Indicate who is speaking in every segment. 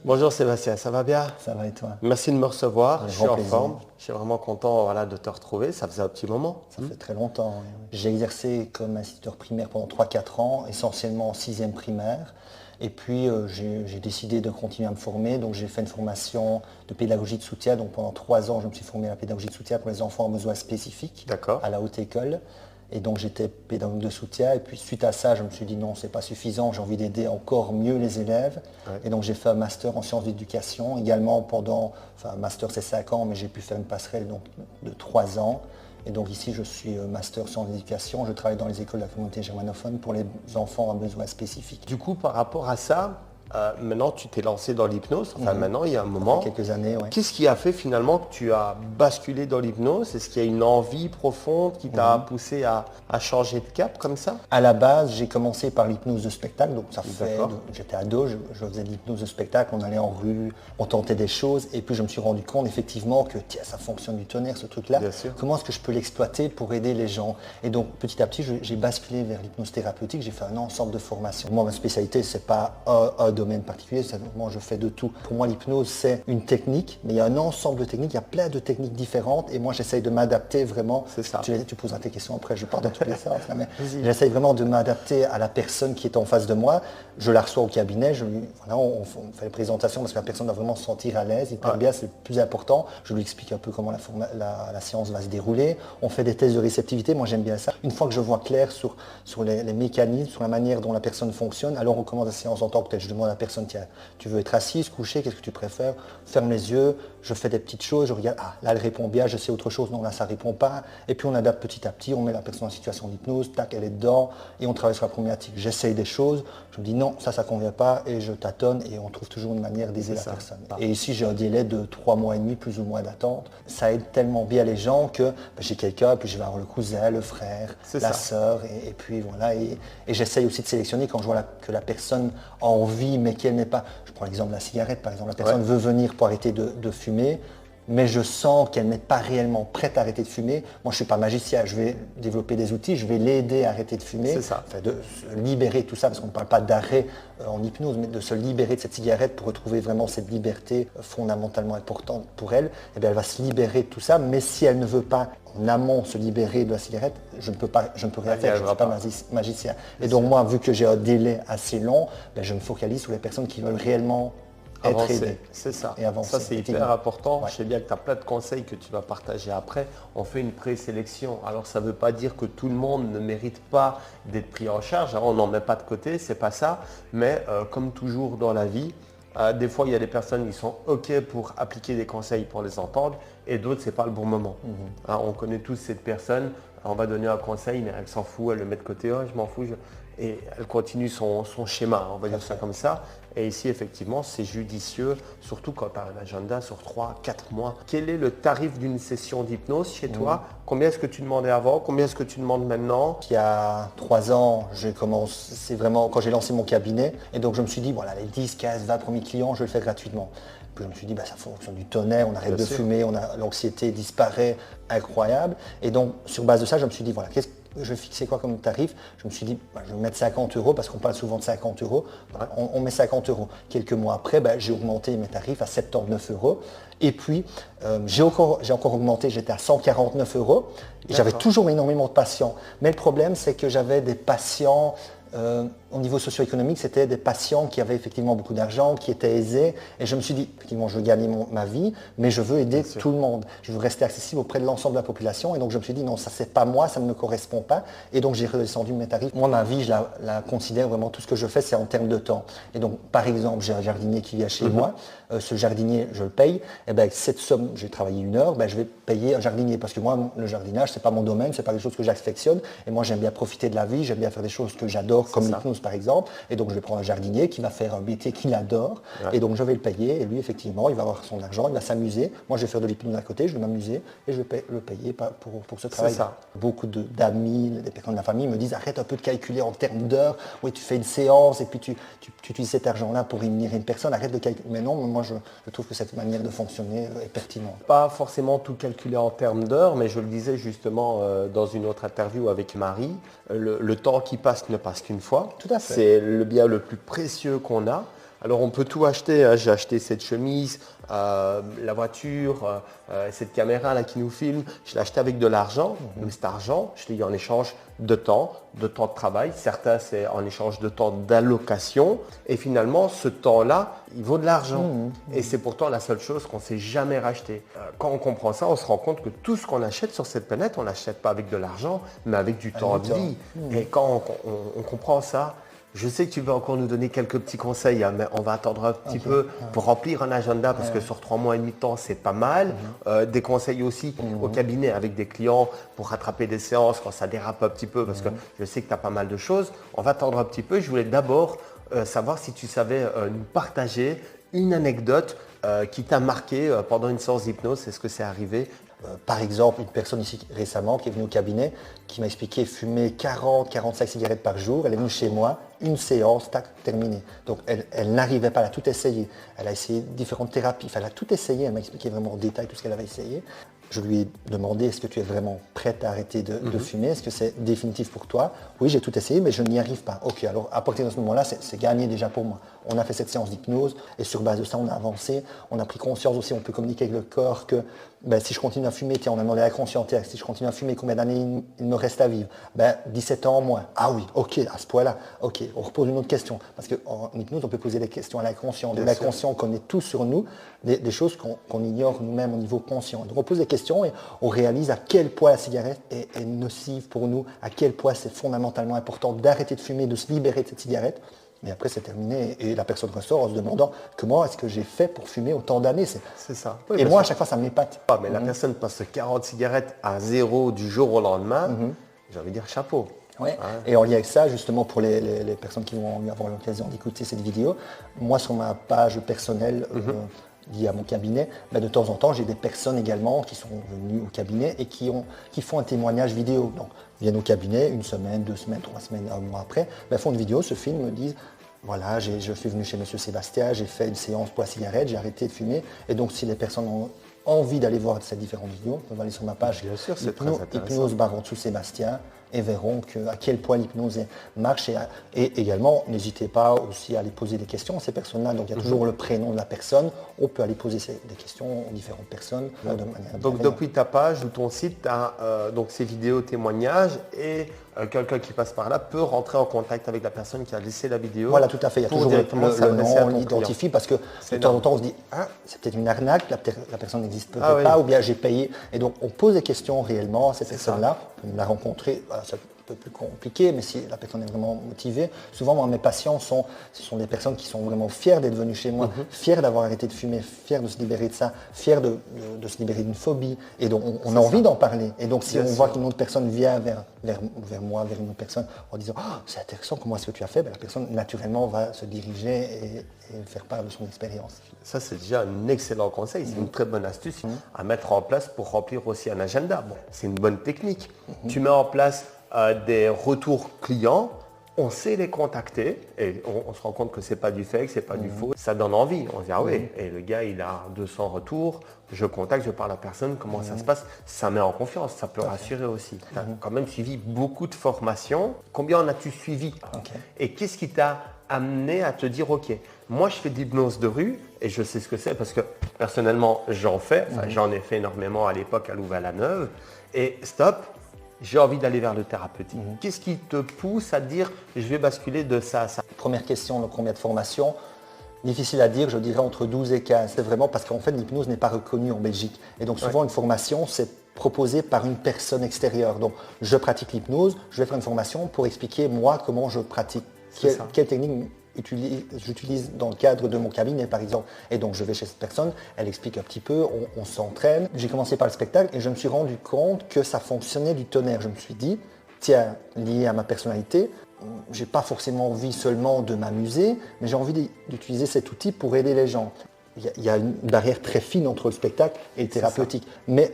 Speaker 1: Bonjour Sébastien, ça va bien?
Speaker 2: Ça va et toi?
Speaker 1: Merci de me recevoir,
Speaker 2: Avec
Speaker 1: je suis
Speaker 2: grand
Speaker 1: en
Speaker 2: plaisir.
Speaker 1: forme, je suis vraiment content de te retrouver, ça faisait un petit moment.
Speaker 2: Ça fait très longtemps. Oui. J'ai exercé comme instituteur primaire pendant 3 4 ans, essentiellement en 6e primaire. Et puis j'ai décidé de continuer à me former, donc j'ai fait une formation de pédagogie de soutien. Donc pendant 3 ans, je me suis formé à la pédagogie de soutien pour les enfants en besoins spécifiques
Speaker 1: D'accord.
Speaker 2: à la haute école. Et donc j'étais pédagogue de soutien. Et puis suite à ça, je me suis dit non, c'est pas suffisant, j'ai envie d'aider encore mieux les élèves.
Speaker 1: Ouais.
Speaker 2: Et donc j'ai fait un master en sciences d'éducation, également un master c'est 5 ans, mais j'ai pu faire une passerelle donc, de 3 ans. Et donc ici, je suis master sciences d'éducation. Je travaille dans les écoles de la communauté germanophone pour les enfants à besoins spécifiques.
Speaker 1: Du coup, par rapport à ça, maintenant tu t'es lancé dans l'hypnose, maintenant il y a un moment.
Speaker 2: Ça fait quelques années, oui.
Speaker 1: Qu'est-ce qui a fait finalement que tu as basculé dans l'hypnose? Est-ce qu'il y a une envie profonde qui t'a poussé à changer de cap comme ça?
Speaker 2: À la base, j'ai commencé par l'hypnose de spectacle. Donc
Speaker 1: D'accord.
Speaker 2: j'étais ado, je faisais de l'hypnose de spectacle, on allait en rue, on tentait des choses. Et puis je me suis rendu compte effectivement que tiens, ça fonctionne du tonnerre ce truc-là.
Speaker 1: Bien sûr.
Speaker 2: Comment est-ce que je peux l'exploiter pour aider les gens? Et donc petit à petit, j'ai basculé vers l'hypnose thérapeutique. J'ai fait un ensemble de formations. Moi, ma spécialité, c'est pas un domaine particulier, c'est vraiment je fais de tout. Pour moi, l'hypnose, c'est une technique, mais il y a un ensemble de techniques, il y a plein de techniques différentes. Et moi, j'essaye de m'adapter vraiment.
Speaker 1: C'est ça.
Speaker 2: Tu poseras tes questions après, je pars dans tous les sens. Mais j'essaye vraiment de m'adapter à la personne qui est en face de moi. Je la reçois au cabinet, on fait les présentations parce que la personne doit vraiment se sentir à l'aise, hyper bien, c'est le plus important. Je lui explique un peu comment la séance va se dérouler. On fait des tests de réceptivité, moi j'aime bien ça. Une fois que je vois clair sur les mécanismes, sur la manière dont la personne fonctionne, alors on commence la séance en tant que telle. Je demande à la personne, tiens, tu veux être assise, couchée, qu'est-ce que tu préfères? Ferme les yeux, je fais des petites choses, je regarde, là elle répond bien, je sais autre chose, non là ça répond pas. Et puis on adapte petit à petit, on met la personne en situation d'hypnose, tac, elle est dedans, et on travaille sur la problématique. J'essaye des choses, je me dis non, ça convient pas, et je tâtonne, et on trouve toujours une manière d'aider la personne. Et ici j'ai un délai de 3 mois et demi, plus ou moins d'attente. Ça aide tellement bien les gens que j'ai quelqu'un, puis je vais avoir le cousin, le frère, la sœur, et puis voilà. Et j'essaye aussi de sélectionner quand je vois que la personne a envie, mais qu'elle n'est pas. Je prends l'exemple de la cigarette, par exemple. La personne veut venir pour arrêter de fumer, mais je sens qu'elle n'est pas réellement prête à arrêter de fumer. Moi, je ne suis pas magicien, je vais développer des outils, je vais l'aider à arrêter de fumer.
Speaker 1: C'est ça.
Speaker 2: Enfin, de se libérer de tout ça, parce qu'on ne parle pas d'arrêt en hypnose, mais de se libérer de cette cigarette pour retrouver vraiment cette liberté fondamentalement importante pour elle. Eh bien, elle va se libérer de tout ça, mais si elle ne veut pas en amont se libérer de la cigarette, je ne peux rien faire, je ne suis pas magicien. Et donc moi, vu que j'ai un délai assez long, je me focalise sur les personnes qui veulent réellement être aidées.
Speaker 1: C'est ça.
Speaker 2: Et avancer.
Speaker 1: Ça, c'est hyper important.
Speaker 2: Ouais.
Speaker 1: Je sais bien que tu as plein de conseils que tu vas partager après. On fait une présélection. Alors, ça ne veut pas dire que tout le monde ne mérite pas d'être pris en charge. Alors, on n'en met pas de côté, c'est pas ça. Mais comme toujours dans la vie, des fois, il y a des personnes qui sont OK pour appliquer des conseils pour les entendre et d'autres, ce n'est pas le bon moment. On connaît tous cette personne. On va donner un conseil, mais elle s'en fout, elle le met de côté. Oh, je m'en fous. Et elle continue son schéma, on va dire ça comme ça. Et ici, effectivement, c'est judicieux, surtout quand tu as un agenda sur 3-4 mois. Quel est le tarif d'une session d'hypnose chez toi? Combien est-ce que tu demandais avant? Combien est-ce que tu demandes maintenant?
Speaker 2: Il y a 3 ans, c'est vraiment quand j'ai lancé mon cabinet. Et donc je me suis dit, voilà, les 10, 15, 20 premiers clients, je vais le faire gratuitement. Puis je me suis dit, ça fonctionne du tonnerre, on arrête de fumer, l'anxiété disparaît, incroyable. Et donc sur base de ça, je me suis dit, voilà, je vais fixer quoi comme tarif? Je me suis dit, je vais mettre 50 € parce qu'on parle souvent de 50 €. On met 50 €. Quelques mois après, j'ai augmenté mes tarifs à 79 €. Et puis, j'ai encore augmenté, j'étais à 149 €. J'avais toujours énormément de patients. Mais le problème, c'est que j'avais des patients au niveau socio-économique, c'était des patients qui avaient effectivement beaucoup d'argent, qui étaient aisés. Et je me suis dit, effectivement, je veux gagner ma vie, mais je veux aider tout le monde. Je veux rester accessible auprès de l'ensemble de la population. Et donc, je me suis dit, non, ça, c'est pas moi, ça ne me correspond pas. Et donc, j'ai redescendu mes tarifs. Moi, ma vie, je la considère vraiment, tout ce que je fais, c'est en termes de temps. Et donc, par exemple, j'ai un jardinier qui vient chez moi. Ce jardinier, je le paye. Et bien, cette somme, j'ai travaillé 1 heure, je vais payer un jardinier. Parce que moi, le jardinage, c'est pas mon domaine, c'est pas quelque chose que j'affectionne. Et moi, j'aime bien profiter de la vie, j'aime bien faire des choses que j'adore, comme l'hypnose, par exemple. Et donc, je vais prendre un jardinier qui va faire un métier qu'il adore. Et donc, je vais le payer. Et lui, effectivement, il va avoir son argent, il va s'amuser. Moi, je vais faire de l'hypnose à côté, je vais m'amuser et je vais le payer pour ce travail. Beaucoup d'amis, des personnes de la famille me disent, arrête un peu de calculer en termes d'heures. Oui, tu fais une séance et puis tu utilises cet argent-là pour rémunérer une personne. Arrête de calculer. Mais non, moi, je trouve que cette manière de fonctionner est pertinente.
Speaker 1: Pas forcément tout calculer en termes d'heures, mais je le disais justement dans une autre interview avec Marie, le temps qui passe ne passe qu'une fois.
Speaker 2: Tout à fait.
Speaker 1: C'est le bien le plus précieux qu'on a. Alors on peut tout acheter, hein. J'ai acheté cette chemise, la voiture, cette caméra là qui nous filme, je l'ai acheté avec de l'argent, mais cet argent, je l'ai eu en échange de temps de travail. Certains c'est en échange de temps d'allocation et finalement ce temps-là, il vaut de l'argent. Et c'est pourtant la seule chose qu'on ne s'est jamais racheté. Quand on comprend ça, on se rend compte que tout ce qu'on achète sur cette planète, on l'achète pas avec de l'argent, mais avec du temps de vie. Et quand on comprend ça, je sais que tu veux encore nous donner quelques petits conseils, hein, mais on va attendre un petit peu pour remplir un agenda parce que sur 3 mois et demi de temps, c'est pas mal. Des conseils aussi au cabinet avec des clients pour rattraper des séances quand ça dérape un petit peu parce que je sais que tu as pas mal de choses. On va attendre un petit peu. Je voulais d'abord savoir si tu savais nous partager une anecdote qui t'a marqué pendant une séance d'hypnose. Est-ce que c'est arrivé?
Speaker 2: Par exemple, une personne ici récemment qui est venue au cabinet, qui m'a expliqué fumer 40-45 cigarettes par jour. Elle est venue chez moi, une séance, tac, terminée. Donc elle n'arrivait pas, elle a tout essayé. Elle a essayé différentes thérapies, elle a tout essayé. Elle m'a expliqué vraiment en détail tout ce qu'elle avait essayé. Je lui ai demandé, est-ce que tu es vraiment prête à arrêter de fumer? Est-ce que c'est définitif pour toi? Oui, j'ai tout essayé, mais je n'y arrive pas. Ok, alors à partir de ce moment-là, c'est gagné déjà pour moi. On a fait cette séance d'hypnose et sur base de ça, on a avancé. On a pris conscience aussi, on peut communiquer avec le corps que si je continue à fumer, tiens, on a demandé à la conscientière, si je continue à fumer, combien d'années il me reste à vivre? 17 ans en moins. Ah oui, ok, à ce point-là. Ok, on repose une autre question. Parce qu'en hypnose, on peut poser des questions à l'inconscient. De l'inconscient, on connaît tout sur nous, des choses qu'on ignore nous-mêmes au niveau conscient. Donc on pose des questions et on réalise à quel point la cigarette est nocive pour nous, à quel point c'est fondamentalement important d'arrêter de fumer, de se libérer de cette cigarette. Mais après, c'est terminé et la personne ressort en se demandant comment est-ce que j'ai fait pour fumer autant d'années.
Speaker 1: C'est ça.
Speaker 2: Oui, et moi, à chaque fois, ça m'épate.
Speaker 1: Mais la personne passe 40 cigarettes à zéro du jour au lendemain, j'ai envie de dire chapeau.
Speaker 2: Ouais. Et en lien avec ça, justement, pour les personnes qui vont avoir l'occasion d'écouter cette vidéo, moi, sur ma page personnelle liée à mon cabinet, de temps en temps, j'ai des personnes également qui sont venues au cabinet et qui font un témoignage vidéo. Donc, viennent au cabinet 1 semaine, 2 semaines, 3 semaines, 1 mois après, font une vidéo, se filment, me disent voilà, je suis venu chez Monsieur Sébastien, j'ai fait une séance pour la cigarette, j'ai arrêté de fumer. Et donc, si les personnes ont envie d'aller voir ces différentes vidéos, ils peuvent aller sur ma page Hypnose-Sébastien et verront à quel point l'hypnose marche. Et également, n'hésitez pas aussi à aller poser des questions à ces personnes-là. Donc, il y a toujours le prénom de la personne. On peut aller poser des questions aux différentes personnes.
Speaker 1: Donc, depuis ta page ou ton site, tu as ces vidéos témoignages et quelqu'un qui passe par là peut rentrer en contact avec la personne qui a laissé la vidéo.
Speaker 2: Voilà, tout à fait. Il y a toujours le nom, on l'identifie parce que de temps en temps, on se dit c'est peut-être une arnaque, la personne n'existe peut-être pas, ou bien j'ai payé. Et donc, on pose des questions réellement à cette personne-là. On l'a rencontrée, c'est un peu plus compliqué, mais si la personne est vraiment motivée, souvent, moi, mes patients ce sont des personnes qui sont vraiment fières d'être venues chez moi, fières d'avoir arrêté de fumer, fières de se libérer de ça, fières de se libérer d'une phobie. Et donc, on a envie d'en parler. Et donc, si on voit qu'une autre personne vient vers moi, vers une autre personne, en disant c'est intéressant, comment est-ce que tu as fait, la personne, naturellement, va se diriger et faire part de son expérience.
Speaker 1: Ça, c'est déjà un excellent conseil. C'est une très bonne astuce à mettre en place pour remplir aussi un agenda. Bon, c'est une bonne technique. Tu mets en place des retours clients, on sait les contacter et on se rend compte que c'est pas du fake, c'est pas du faux. Ça donne envie. On se dit oui, et le gars il a 200 retours, je contacte, je parle à la personne, comment ça se passe. Ça met en confiance, ça peut rassurer aussi. Tu as quand même suivi beaucoup de formations. Combien en as-tu suivi? Et qu'est-ce qui t'a amené à te dire ok, moi je fais de l'hypnose de rue et je sais ce que c'est parce que personnellement j'en fais, j'en ai fait énormément à l'époque à Louvain-la-Neuve et stop, j'ai envie d'aller vers le thérapeutique. Qu'est-ce qui te pousse à dire je vais basculer de ça à ça?
Speaker 2: Première question, donc combien de formations? Difficile à dire, je dirais entre 12 et 15. C'est vraiment parce qu'en fait l'hypnose n'est pas reconnue en Belgique et donc souvent une formation c'est proposé par une personne extérieure. Donc je pratique l'hypnose, je vais faire une formation pour expliquer moi comment je pratique. Quelle technique j'utilise dans le cadre de mon cabinet par exemple. Et donc je vais chez cette personne, elle explique un petit peu, on s'entraîne. J'ai commencé par le spectacle et je me suis rendu compte que ça fonctionnait du tonnerre. Je me suis dit, tiens, lié à ma personnalité, j'ai pas forcément envie seulement de m'amuser, mais j'ai envie d'utiliser cet outil pour aider les gens. Il y a une barrière très fine entre le spectacle et le thérapeutique. Mais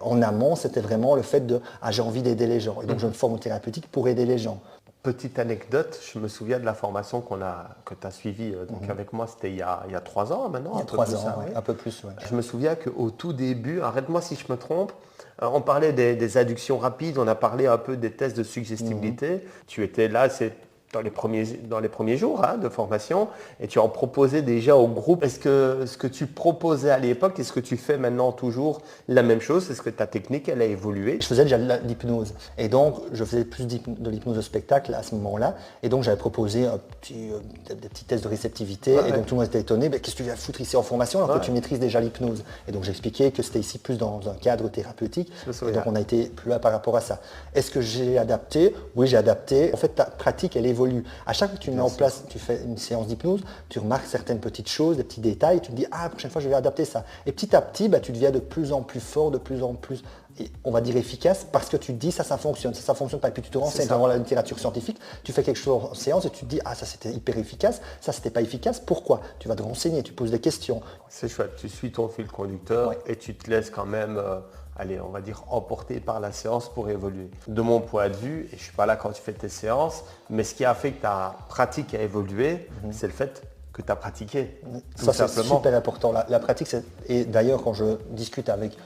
Speaker 2: en amont, c'était vraiment le fait de j'ai envie d'aider les gens. Et donc je me forme au thérapeutique pour aider les gens.
Speaker 1: Petite anecdote, je me souviens de la formation que tu as suivie avec moi, c'était il y a 3 ans maintenant.
Speaker 2: Il y a 3 ans, un peu plus. Ouais.
Speaker 1: Je me souviens qu'au tout début, arrête-moi si je me trompe, on parlait des adductions rapides, on a parlé un peu des tests de suggestibilité. Tu étais là, dans les premiers jours de formation et tu en proposais déjà au groupe. Est-ce que ce que tu proposais à l'époque, est-ce que tu fais maintenant toujours la même chose? Est-ce que ta technique, elle a évolué?
Speaker 2: Je faisais déjà de l'hypnose et donc je faisais plus de l'hypnose de spectacle à ce moment-là et donc j'avais proposé des petits tests de réceptivité et donc tout le monde était étonné, qu'est-ce que tu viens foutre ici en formation alors que tu maîtrises déjà l'hypnose? Et donc j'expliquais que c'était ici plus dans un cadre thérapeutique et donc on a été plus loin par rapport à ça. Est-ce que j'ai adapté? Oui, j'ai adapté. En fait, ta pratique, elle évolue. À chaque fois que tu mets en place, tu fais une séance d'hypnose, tu remarques certaines petites choses, des petits détails, tu te dis, la prochaine fois, je vais adapter ça. Et petit à petit, tu deviens de plus en plus fort, de plus en plus, on va dire efficace, parce que tu te dis, ça fonctionne, ça fonctionne pas. Et puis tu te renseignes dans la littérature scientifique, tu fais quelque chose en séance et tu te dis, ça c'était hyper efficace, ça c'était pas efficace, pourquoi? Tu vas te renseigner, tu poses des questions.
Speaker 1: C'est chouette, tu suis ton fil conducteur et tu te laisses quand même... allez, on va dire emporté par la séance pour évoluer. De mon point de vue, et je ne suis pas là quand tu fais tes séances, mais ce qui a fait que ta pratique a évolué, c'est le fait que tu as pratiqué.
Speaker 2: Ça, c'est super important. La pratique, et d'ailleurs, quand je discute avec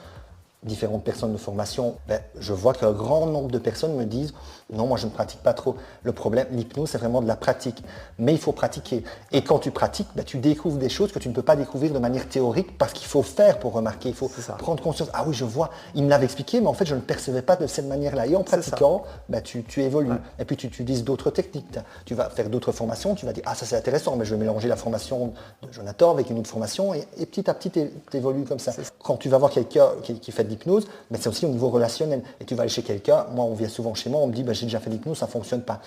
Speaker 2: différentes personnes de formation, je vois qu'un grand nombre de personnes me disent non, moi je ne pratique pas trop. Le problème, l'hypnose, c'est vraiment de la pratique. Mais il faut pratiquer. Et quand tu pratiques, tu découvres des choses que tu ne peux pas découvrir de manière théorique parce qu'il faut faire pour remarquer. Il faut prendre conscience. Ah oui, je vois, il me l'avait expliqué, mais en fait, je ne percevais pas de cette manière-là. Et en pratiquant, tu évolues. Ouais. Et puis tu utilises d'autres techniques. Tu vas faire d'autres formations, tu vas dire, ça c'est intéressant, mais je vais mélanger la formation de Jonathan avec une autre formation. Et petit à petit, tu évolues comme ça. Quand tu vas voir quelqu'un qui fait de l'hypnose, c'est aussi au niveau relationnel. Et tu vas aller chez quelqu'un, moi on vient souvent chez moi, on me dit j'ai déjà fait l'hypnose, ça ne fonctionne pas.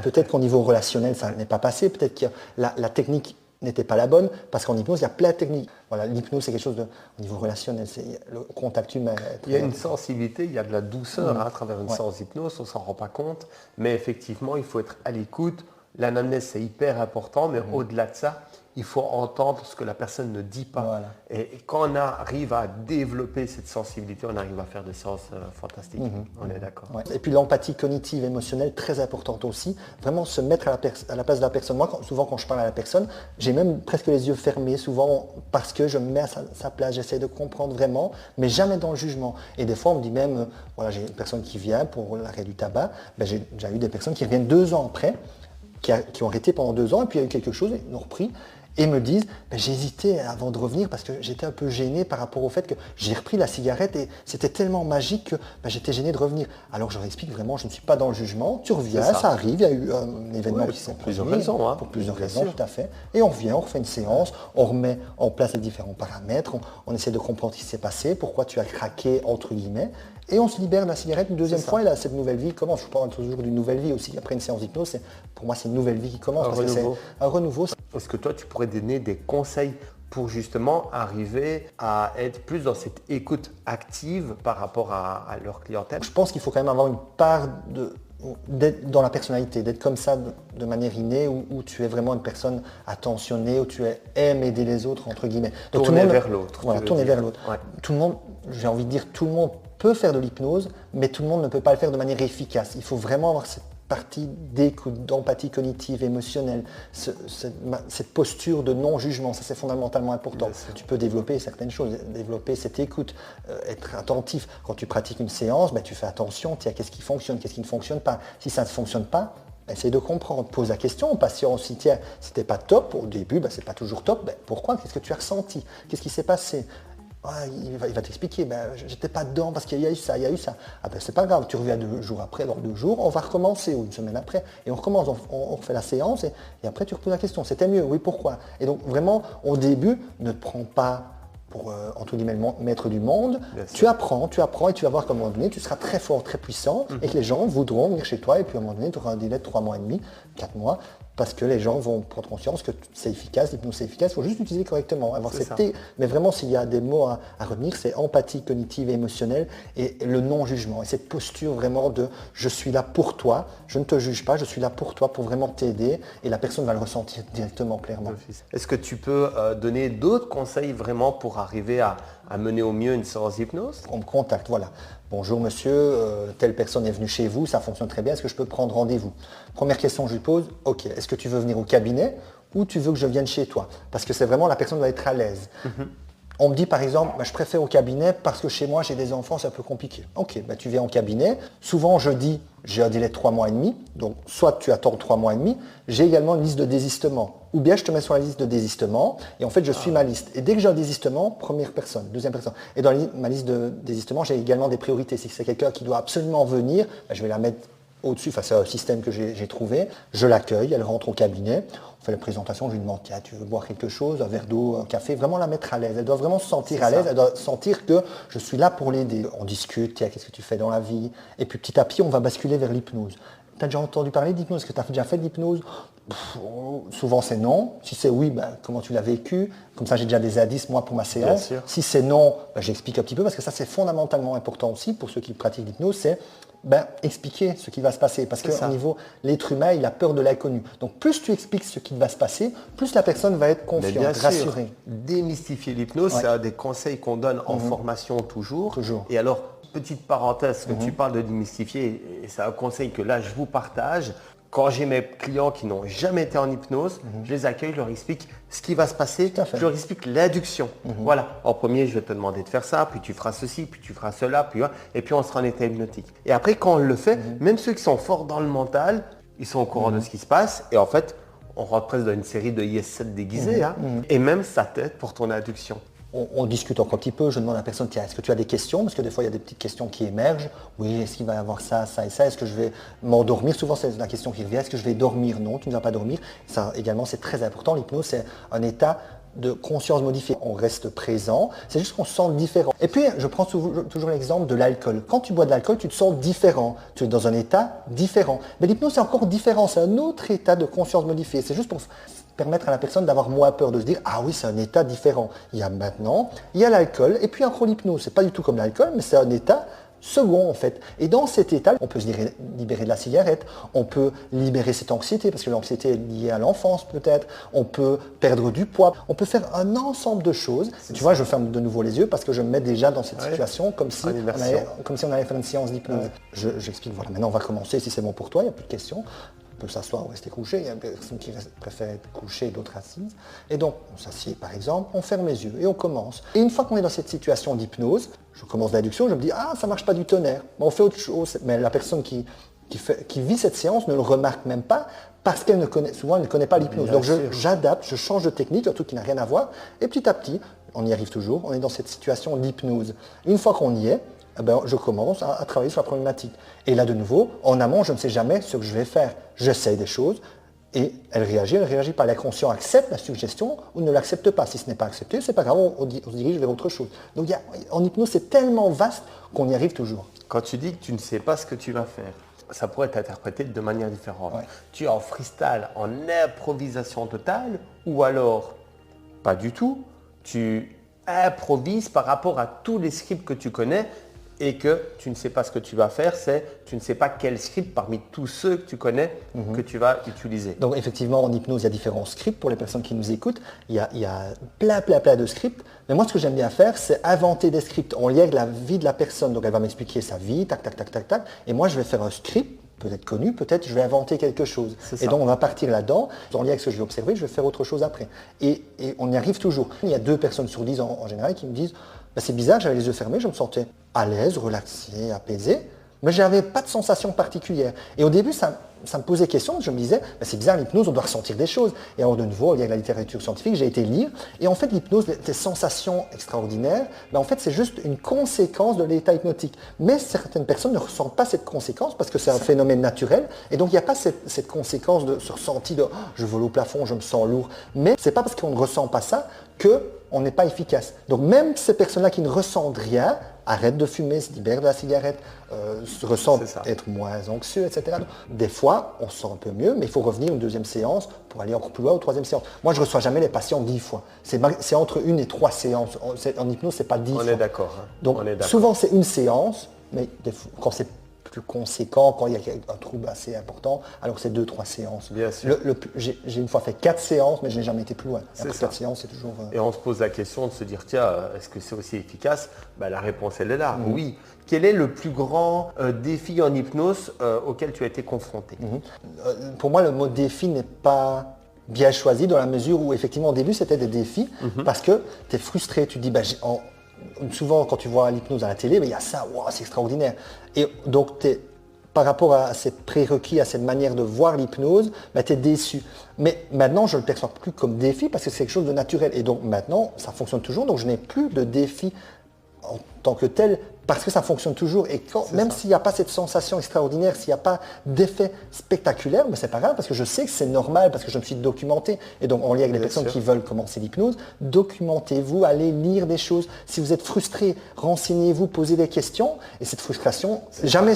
Speaker 2: Peut-être qu'au niveau relationnel, ça n'est pas passé, peut-être que la technique n'était pas la bonne, parce qu'en hypnose, il y a plein de techniques. Voilà, l'hypnose, c'est quelque chose au niveau relationnel, c'est le contact humain.
Speaker 1: Il y a une sensibilité, il y a de la douceur à travers une séance d'hypnose, on ne s'en rend pas compte, mais effectivement, il faut être à l'écoute. L'anamnèse, c'est hyper important, mais au-delà de ça, il faut entendre ce que la personne ne dit pas. Voilà. Et quand on arrive à développer cette sensibilité, on arrive à faire des séances fantastiques. On est d'accord.
Speaker 2: Ouais. Et puis l'empathie cognitive et émotionnelle, très importante aussi. Vraiment se mettre à la place de la personne. Moi, souvent quand je parle à la personne, j'ai même presque les yeux fermés, souvent parce que je me mets à sa place, j'essaie de comprendre vraiment, mais jamais dans le jugement. Et des fois, on me dit même, j'ai une personne qui vient pour l'arrêt du tabac, j'ai déjà eu des personnes qui reviennent 2 ans après, qui ont arrêté pendant 2 ans, et puis il y a eu quelque chose, ils ont repris, et me disent, j'ai hésité avant de revenir parce que j'étais un peu gêné par rapport au fait que j'ai repris la cigarette et c'était tellement magique que j'étais gêné de revenir. Alors je leur explique vraiment, je ne suis pas dans le jugement, tu reviens, ça arrive, il y a eu un événement qui s'est produit. Pour plusieurs raisons, tout à fait. Et on revient, on refait une séance, on remet en place les différents paramètres, on essaie de comprendre ce qui s'est passé, pourquoi tu as craqué, entre guillemets. Et on se libère de la cigarette une deuxième fois et là, cette nouvelle vie commence. Je parle toujours d'une nouvelle vie aussi. Après une séance d'hypnose, pour moi, c'est une nouvelle vie qui commence. Un renouveau.
Speaker 1: Est-ce que toi, tu pourrais donner des conseils pour justement arriver à être plus dans cette écoute active par rapport à leur clientèle?
Speaker 2: Je pense qu'il faut quand même avoir une part d'être dans la personnalité, d'être comme ça de manière innée, où tu es vraiment une personne attentionnée, où tu aimes aider les autres, entre guillemets.
Speaker 1: Donc, tourner vers l'autre.
Speaker 2: Voilà, tourner vers l'autre. Ouais. Tout le monde, j'ai envie de dire, tout le monde peut faire de l'hypnose, mais tout le monde ne peut pas le faire de manière efficace. Il faut vraiment avoir cette partie d'écoute, d'empathie cognitive, émotionnelle, cette posture de non-jugement, ça c'est fondamentalement important. Tu peux développer certaines choses, développer cette écoute, être attentif. Quand tu pratiques une séance, tu fais attention, qu'est-ce qui fonctionne, qu'est-ce qui ne fonctionne pas. Si ça ne fonctionne pas, essaye de comprendre, pose la question au patient aussi, tiens, c'était pas top au début, c'est pas toujours top, pourquoi, qu'est-ce que tu as ressenti, qu'est-ce qui s'est passé? Il va t'expliquer, j'étais pas dedans parce qu'il y a eu ça, il y a eu ça. C'est pas grave, tu reviens 2 jours après, dans 2 jours, on va recommencer, ou une semaine après, et on recommence, on refait la séance, et après tu reposes la question, c'était mieux, oui, pourquoi? Et donc vraiment, au début, ne te prends pas pour, entre guillemets, le maître du monde, tu apprends, et tu vas voir qu'à un moment donné, tu seras très fort, très puissant, et que les gens voudront venir chez toi, et puis à un moment donné, tu auras un délai de 3 mois et demi, 4 mois, parce que les gens vont prendre conscience que c'est efficace, l'hypnose c'est efficace, il faut juste l'utiliser correctement. Mais vraiment, s'il y a des mots à retenir, c'est empathie cognitive et émotionnelle et le non-jugement. Et cette posture vraiment de « je suis là pour toi, je ne te juge pas, je suis là pour toi, pour vraiment t'aider » et la personne va le ressentir directement, clairement.
Speaker 1: Est-ce que tu peux donner d'autres conseils vraiment pour arriver à mener au mieux une séance d'hypnose?
Speaker 2: On me contacte, voilà. Bonjour monsieur, telle personne est venue chez vous, ça fonctionne très bien, est-ce que je peux prendre rendez-vous? Première question que je lui pose, ok, est-ce que tu veux venir au cabinet ou tu veux que je vienne chez toi? Parce que c'est vraiment la personne va être à l'aise. On me dit par exemple, je préfère au cabinet parce que chez moi j'ai des enfants, c'est un peu compliqué. Ok, tu viens au cabinet. Souvent je dis, j'ai un délai de 3 mois et demi, donc soit tu attends 3 mois et demi, j'ai également une liste de désistement. Ou bien je te mets sur la liste de désistement et en fait je suis ma liste. Et dès que j'ai un désistement, première personne, deuxième personne. Et dans ma liste de désistement, j'ai également des priorités. Si c'est quelqu'un qui doit absolument venir, je vais la mettre au-dessus, c'est un système que j'ai trouvé. Je l'accueille, elle rentre au cabinet. On fait la présentation, je lui demande, tiens, tu veux boire quelque chose, un verre d'eau, un café, vraiment la mettre à l'aise. Elle doit vraiment se sentir à l'aise, elle doit sentir que je suis là pour l'aider. On discute, tiens, qu'est-ce que tu fais dans la vie? Et puis petit à petit, on va basculer vers l'hypnose. Tu as déjà entendu parler d'hypnose? Est-ce que tu as déjà fait de l'hypnose? Souvent c'est non. Si c'est oui, comment tu l'as vécu? Comme ça, j'ai déjà des indices, moi, pour ma séance. Si c'est non, j'explique un petit peu, parce que ça, c'est fondamentalement important aussi pour ceux qui pratiquent l'hypnose, c'est expliquer ce qui va se passer. Parce qu'au niveau, l'être humain, il a peur de l'inconnu. Donc, plus tu expliques ce qui va se passer, plus la personne va être confiante, rassurée.
Speaker 1: Démystifier l'hypnose, c'est un des conseils qu'on donne en formation toujours. Et alors, petite parenthèse, que tu parles de démystifier, et c'est un conseil que là, je vous partage. Quand j'ai mes clients qui n'ont jamais été en hypnose, je les accueille, je leur explique ce qui va se passer, je leur explique l'induction. Voilà, en premier, je vais te demander de faire ça, puis tu feras ceci, puis tu feras cela, et puis on sera en état hypnotique. Et après, quand on le fait, même ceux qui sont forts dans le mental, ils sont au courant de ce qui se passe. Et en fait, on rentre presque dans une série de IS-7 déguisés. Et même ça t'aide pour ton induction.
Speaker 2: On discute encore un petit peu, je demande à la personne, tiens, est-ce que tu as des questions? Parce que des fois, il y a des petites questions qui émergent. Oui, est-ce qu'il va y avoir ça, ça et ça? Est-ce que je vais m'endormir? Souvent, c'est la question qui revient. Est-ce que je vais dormir? Non, tu ne vas pas dormir. Ça également, c'est très important. L'hypnose, c'est un état de conscience modifiée. On reste présent, c'est juste qu'on se sent différent. Et puis, je prends toujours l'exemple de l'alcool. Quand tu bois de l'alcool, tu te sens différent. Tu es dans un état différent. Mais l'hypnose, c'est encore différent. C'est un autre état de conscience modifiée. C'est juste pour permettre à la personne d'avoir moins peur, de se dire « Ah oui, c'est un état différent. » Il y a l'alcool et puis encore l'hypnose. C'est pas du tout comme l'alcool, mais c'est un état second en fait. Et dans cet état, on peut se libérer de la cigarette, on peut libérer cette anxiété, parce que l'anxiété est liée à l'enfance peut-être, on peut perdre du poids, on peut faire un ensemble de choses. Tu vois, je ferme de nouveau les yeux parce que je me mets déjà dans cette situation comme si on allait faire une séance d'hypnose. J'explique, voilà, maintenant on va commencer, si c'est bon pour toi, il n'y a plus de questions. On peut s'asseoir ou rester couché, il y a des personnes qui préfèrent être couchées, d'autres assises. Et donc, on s'assied par exemple, on ferme les yeux et on commence. Et une fois qu'on est dans cette situation d'hypnose, je commence l'induction, je me dis « Ah, ça ne marche pas du tonnerre ». On fait autre chose. Mais la personne qui vit cette séance ne le remarque même pas parce qu'elle ne connaît pas l'hypnose. Donc j'adapte, je change de technique, un truc qui n'a rien à voir. Et petit à petit, on y arrive toujours, on est dans cette situation d'hypnose. Une fois qu'on y est, je commence à travailler sur la problématique. Et là, de nouveau, en amont, je ne sais jamais ce que je vais faire. J'essaye des choses et elle réagit pas. L'inconscient accepte la suggestion ou ne l'accepte pas. Si ce n'est pas accepté, c'est pas grave, on se dirige vers autre chose. Donc, en hypnose, c'est tellement vaste qu'on y arrive toujours.
Speaker 1: Quand tu dis que tu ne sais pas ce que tu vas faire, ça pourrait être interprété de manière différente. Ouais. Tu es en freestyle, en improvisation totale, ou alors pas du tout. Tu improvises par rapport à tous les scripts que tu connais et que tu ne sais pas ce que tu vas faire, tu ne sais pas quel script parmi tous ceux que tu connais que tu vas utiliser.
Speaker 2: Donc effectivement, en hypnose, il y a différents scripts pour les personnes qui nous écoutent. Il y a plein de scripts. Mais moi, ce que j'aime bien faire, c'est inventer des scripts en lien avec la vie de la personne. Donc elle va m'expliquer sa vie, tac. Et moi, je vais faire un script, peut-être connu, peut-être je vais inventer quelque chose. Et donc on va partir là-dedans. En lien avec ce que je vais observer, je vais faire autre chose après. Et on y arrive toujours. Il y a 2 personnes sur 10 en général qui me disent c'est bizarre, j'avais les yeux fermés, je me sentais à l'aise, relaxé, apaisé, mais je n'avais pas de sensation particulière. Et au début, ça me posait question, je me disais, c'est bizarre, l'hypnose, on doit ressentir des choses. Et alors de nouveau, il y a la littérature scientifique, j'ai été lire, et en fait l'hypnose, les sensations extraordinaires, en fait c'est juste une conséquence de l'état hypnotique. Mais certaines personnes ne ressentent pas cette conséquence parce que c'est un phénomène naturel, et donc il n'y a pas cette conséquence de ce ressenti de je vole au plafond, je me sens lourd. Mais ce n'est pas parce qu'on ne ressent pas ça qu'on n'est pas efficace. Donc même ces personnes-là qui ne ressentent rien, arrêtent de fumer, se libèrent de la cigarette, se ressentent être moins anxieux, etc. Des fois, on se sent un peu mieux, mais il faut revenir une 2e séance pour aller encore plus loin, ou 3e séance. Moi, je ne reçois jamais les patients 10 fois. C'est entre 1 et 3 séances. En hypnose, ce n'est pas 10 fois.
Speaker 1: On est d'accord.
Speaker 2: Donc, souvent, c'est une séance, mais quand c'est plus conséquent, quand il y a un trouble assez important, alors c'est 2-3 séances.
Speaker 1: Bien sûr.
Speaker 2: J'ai une fois fait 4 séances, mais je n'ai jamais été plus loin.
Speaker 1: Après
Speaker 2: 4 séances, c'est toujours...
Speaker 1: Et on se pose la question de se dire, tiens, est-ce que c'est aussi efficace? La réponse, elle est là, oui. Quel est le plus grand défi en hypnose auquel tu as été confronté?
Speaker 2: Pour moi, le mot défi n'est pas bien choisi dans la mesure où effectivement au début c'était des défis parce que tu es frustré, tu te dis souvent quand tu vois l'hypnose à la télé, il y a ça, wow, c'est extraordinaire. Et donc par rapport à ces prérequis, à cette manière de voir l'hypnose, tu es déçu. Mais maintenant je ne le perçois plus comme défi parce que c'est quelque chose de naturel. Et donc maintenant ça fonctionne toujours, donc je n'ai plus de défi en tant que tel, parce que ça fonctionne toujours. Et même s'il n'y a pas cette sensation extraordinaire, s'il n'y a pas d'effet spectaculaire, mais c'est pas grave, parce que je sais que c'est normal, parce que je me suis documenté. Et donc, en lien avec les personnes qui veulent commencer l'hypnose, documentez-vous, allez lire des choses. Si vous êtes frustré, renseignez-vous, posez des questions. Et cette frustration, jamais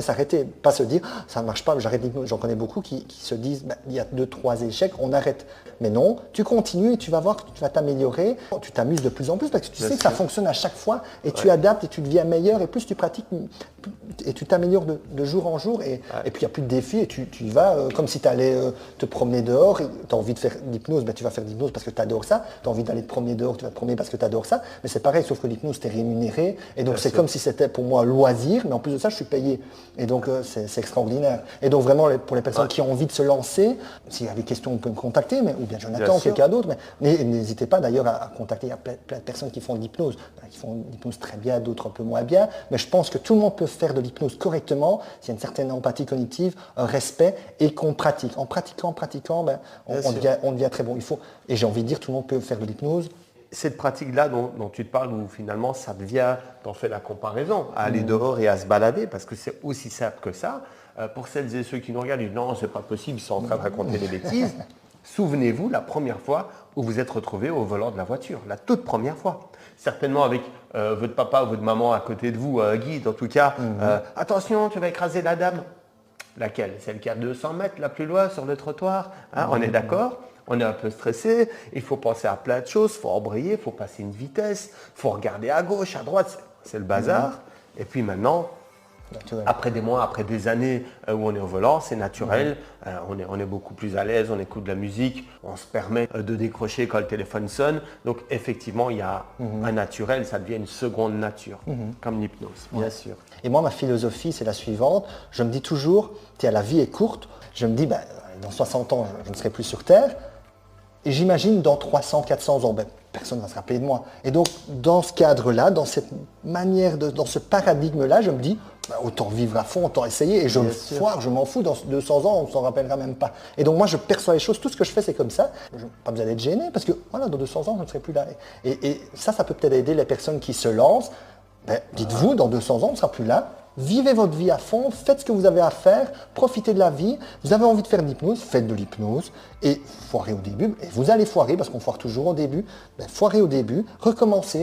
Speaker 2: s'arrêter. Pas se dire, ça ne marche pas, j'arrête l'hypnose. J'en connais beaucoup qui se disent, il y a 2-3 échecs, on arrête. Mais non, tu continues et tu vas voir que tu vas t'améliorer. Tu t'amuses de plus en plus, parce que tu sais que ça fonctionne à chaque fois. Et tu adaptes et tu deviens meilleur, et plus tu pratiques et tu t'améliores de jour en jour, et puis il n'y a plus de défis et tu y vas comme si tu allais te promener dehors et tu as envie de faire de l'hypnose, tu vas faire de l'hypnose parce que tu adores ça, tu as envie d'aller te promener dehors, tu vas te promener parce que tu adores ça, mais c'est pareil, sauf que l'hypnose t'es rémunéré, et donc c'est comme si c'était pour moi un loisir, mais en plus de ça je suis payé, et donc c'est extraordinaire. Et donc vraiment pour les personnes qui ont envie de se lancer, s'il y a des questions on peut me contacter, ou bien Jonathan, quelqu'un d'autre, mais n'hésitez pas d'ailleurs à contacter, il y a plein de personnes qui font de l'hypnose, qui font de l'hypnose très bien, d'autres un peu moins bien, mais je pense que tout le monde peut faire de l'hypnose correctement s'il y a une certaine empathie cognitive, un respect, et qu'on pratique. En pratiquant, on devient très bon. Et j'ai envie de dire, tout le monde peut faire de l'hypnose.
Speaker 1: Cette pratique-là dont tu te parles, où finalement ça devient, t'en fais la comparaison, à aller dehors et à se balader, parce que c'est aussi simple que ça. Pour celles et ceux qui nous regardent, ils disent non, c'est pas possible, ils sont en train de raconter des bêtises. Souvenez-vous la première fois où vous êtes retrouvé au volant de la voiture, la toute première fois. Certainement avec votre papa ou votre maman à côté de vous, guide en tout cas. Attention, tu vas écraser la dame. Laquelle? Celle qui a 200 mètres la plus loin sur le trottoir. On est d'accord? On est un peu stressé, il faut penser à plein de choses, il faut embrayer, il faut passer une vitesse, il faut regarder à gauche, à droite, c'est le bazar. Et puis maintenant, après des mois, après des années où on est au volant, c'est naturel, on est beaucoup plus à l'aise, on écoute de la musique, on se permet de décrocher quand le téléphone sonne. Donc effectivement, il y a un naturel, ça devient une seconde nature, comme l'hypnose, bien sûr.
Speaker 2: Et moi, ma philosophie, c'est la suivante. Je me dis toujours, la vie est courte. Je me dis, dans 60 ans, je ne serai plus sur Terre. Et j'imagine dans 300, 400 ans, personne ne va se rappeler de moi. Et donc, dans ce cadre-là, dans cette manière, dans ce paradigme-là, je me dis, autant vivre à fond, autant essayer. Et je me foire, je m'en fous, dans 200 ans, on ne s'en rappellera même pas. Et donc, moi, je perçois les choses, tout ce que je fais, c'est comme ça. Pas besoin d'être gêné, parce que voilà, dans 200 ans, je ne serai plus là. Et ça peut peut-être aider les personnes qui se lancent. Dites-vous, dans 200 ans, on ne sera plus là. Vivez votre vie à fond, faites ce que vous avez à faire, profitez de la vie. Vous avez envie de faire de l'hypnose, faites de l'hypnose et foirez au début. Et vous allez foirer parce qu'on foire toujours au début. Foirez au début, recommencez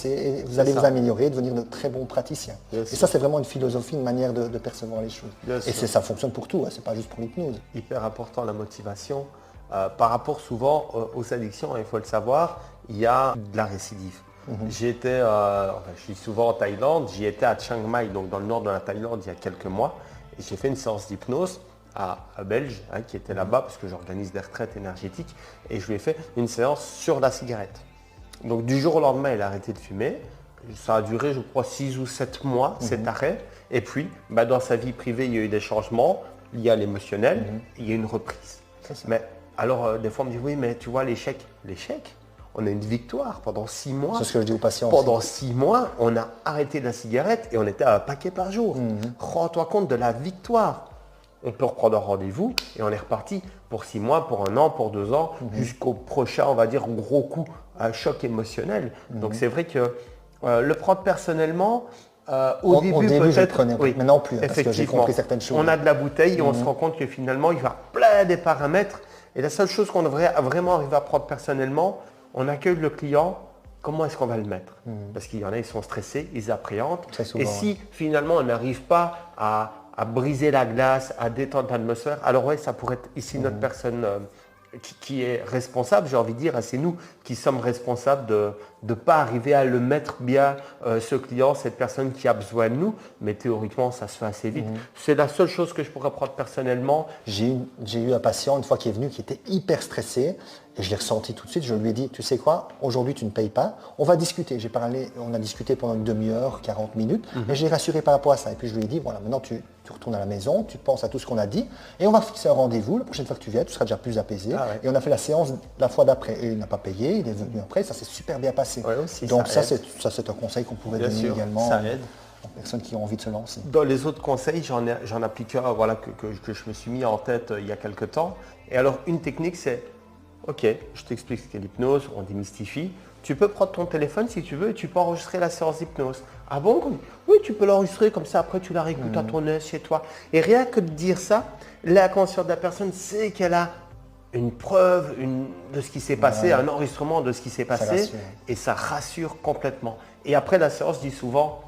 Speaker 2: et vous allez vous améliorer et devenir de très bons praticiens. Et ça, c'est vraiment une philosophie, une manière de percevoir les choses. Et ça fonctionne pour tout, c'est pas juste pour l'hypnose.
Speaker 1: Hyper important la motivation. Par rapport souvent aux addictions, il faut le savoir, il y a de la récidive. Je suis souvent en Thaïlande, j'y étais à Chiang Mai, donc dans le nord de la Thaïlande, il y a quelques mois, et j'ai fait une séance d'hypnose à Belge, qui était là-bas, parce que j'organise des retraites énergétiques, et je lui ai fait une séance sur la cigarette. Donc du jour au lendemain, il a arrêté de fumer, ça a duré, je crois, 6 ou 7 mois, cet arrêt, et puis dans sa vie privée, il y a eu des changements, il y a l'émotionnel, il y a une reprise. Mais alors, des fois, on me dit, oui, mais tu vois, l'échec, on a une victoire pendant 6 mois.
Speaker 2: C'est ce que je dis aux patients.
Speaker 1: Pendant 6 mois, on a arrêté la cigarette et on était à un paquet par jour. Rends-toi compte de la victoire. On peut reprendre un rendez-vous et on est reparti pour 6 mois, pour 1 an, pour 2 ans, jusqu'au prochain, on va dire, gros coup, un choc émotionnel. Donc c'est vrai que le prendre personnellement, au début
Speaker 2: je le prenais, maintenant plus, parce que j'ai compris certaines choses.
Speaker 1: On a de la bouteille et on se rend compte que finalement, il y a plein des paramètres. Et la seule chose qu'on devrait vraiment arriver à prendre personnellement, on accueille le client, comment est-ce qu'on va le mettre? Parce qu'il y en a, ils sont stressés, ils appréhendent.
Speaker 2: Souvent,
Speaker 1: et si finalement on n'arrive pas à briser la glace, à détendre l'atmosphère, alors ça pourrait être ici notre personne qui est responsable, j'ai envie de dire, c'est nous qui sommes responsables de ne pas arriver à le mettre bien, ce client, cette personne qui a besoin de nous, mais théoriquement ça se fait assez vite. C'est la seule chose que je pourrais prendre personnellement.
Speaker 2: J'ai eu un patient une fois qui est venu qui était hyper stressé et je l'ai ressenti tout de suite, je lui ai dit, tu sais quoi, aujourd'hui tu ne payes pas, on va discuter. On a discuté pendant une demi-heure, 40 minutes et j'ai rassuré par rapport à ça. Et puis je lui ai dit, voilà, maintenant tu tu retournes à la maison, tu penses à tout ce qu'on a dit et on va fixer un rendez-vous. La prochaine fois que tu viens, tu seras déjà plus apaisé. Et on a fait la séance la fois d'après et il n'a pas payé, il est venu après, ça s'est super bien passé.
Speaker 1: Ouais, aussi,
Speaker 2: donc ça c'est un conseil qu'on pourrait donner également aux personnes qui ont envie de se lancer.
Speaker 1: Dans les autres conseils, j'en applique un que je me suis mis en tête il y a quelques temps. Et alors une technique c'est, ok, je t'explique ce qu'est l'hypnose, on démystifie. Tu peux prendre ton téléphone si tu veux et tu peux enregistrer la séance d'hypnose. Ah bon? Oui, tu peux l'enregistrer comme ça, après tu la réécoutes à ton aise chez toi. Et rien que de dire ça, l'inconscient de la personne sait qu'elle a une preuve de ce qui s'est passé, un enregistrement de ce qui s'est passé et ça rassure complètement. Et après la séance, je dis souvent,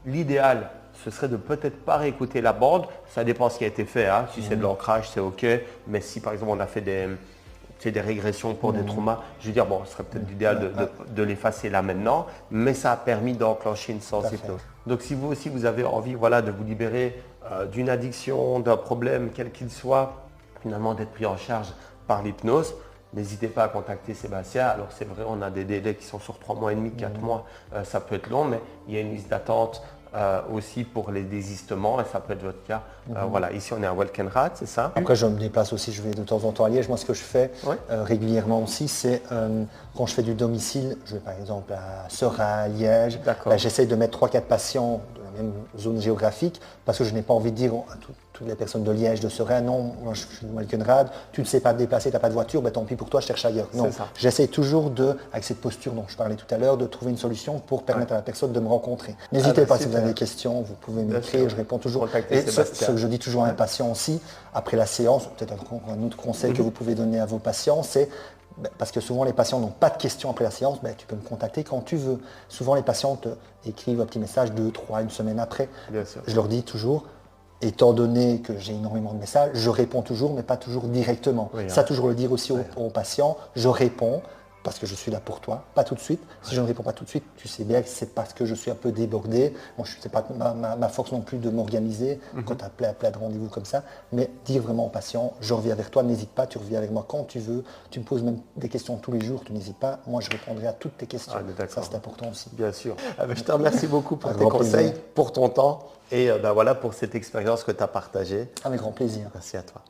Speaker 1: l'idéal, ce serait de peut-être pas réécouter la bande, ça dépend ce qui a été fait. Hein. Si c'est de l'ancrage, c'est ok, mais si par exemple on a fait des régressions pour des traumas, je veux dire, bon, ce serait peut-être l'idéal de l'effacer là maintenant, mais ça a permis d'enclencher une séance hypnose. Donc si vous aussi vous avez envie de vous libérer d'une addiction, d'un problème, quel qu'il soit, finalement d'être pris en charge par l'hypnose, n'hésitez pas à contacter Sébastien. Alors c'est vrai, on a des délais qui sont sur 3 mois et demi, 4 mois, ça peut être long, mais il y a une liste d'attente aussi pour les désistements et ça peut être votre cas. Voilà, ici on est à Welkenrad, c'est ça?
Speaker 2: Après je me déplace aussi, je vais de temps en temps à Liège. Moi ce que je fais régulièrement aussi, c'est quand je fais du domicile, je vais par exemple à Sera, Liège, j'essaye de mettre 3-4 patients de la même zone géographique parce que je n'ai pas envie de dire à toutes les personnes de Liège, de Sera, non, moi je suis de Welkenrad, tu ne sais pas te déplacer, tu n'as pas de voiture, tant pis pour toi, je cherche ailleurs. Non, j'essaie toujours avec cette posture dont je parlais tout à l'heure, de trouver une solution pour permettre à la personne de me rencontrer. N'hésitez pas si vous avez des questions, vous pouvez m'écrire, je réponds toujours. Et ce que je dis toujours à un patient aussi, après la séance, peut-être un autre conseil que vous pouvez donner à vos patients, c'est parce que souvent les patients n'ont pas de questions après la séance, tu peux me contacter quand tu veux. Souvent les patients te écrivent un petit message 2, 3, une semaine après. Je leur dis toujours, étant donné que j'ai énormément de messages, je réponds toujours, mais pas toujours directement. Ça, toujours le dire aussi aux patients, je réponds parce que je suis là pour toi, pas tout de suite. Si je ne réponds pas tout de suite, tu sais bien que c'est parce que je suis un peu débordé. Bon, ce n'est pas ma force non plus de m'organiser quand tu as plein de rendez-vous comme ça, mais dire vraiment au patient, je reviens vers toi, n'hésite pas, tu reviens avec moi quand tu veux. Tu me poses même des questions tous les jours, tu n'hésites pas. Moi, je répondrai à toutes tes questions. Ça, c'est important aussi.
Speaker 1: Bien sûr. Je te remercie beaucoup pour tes conseils, pour ton temps et pour cette expérience que tu as partagée.
Speaker 2: Avec grand plaisir.
Speaker 1: Merci à toi.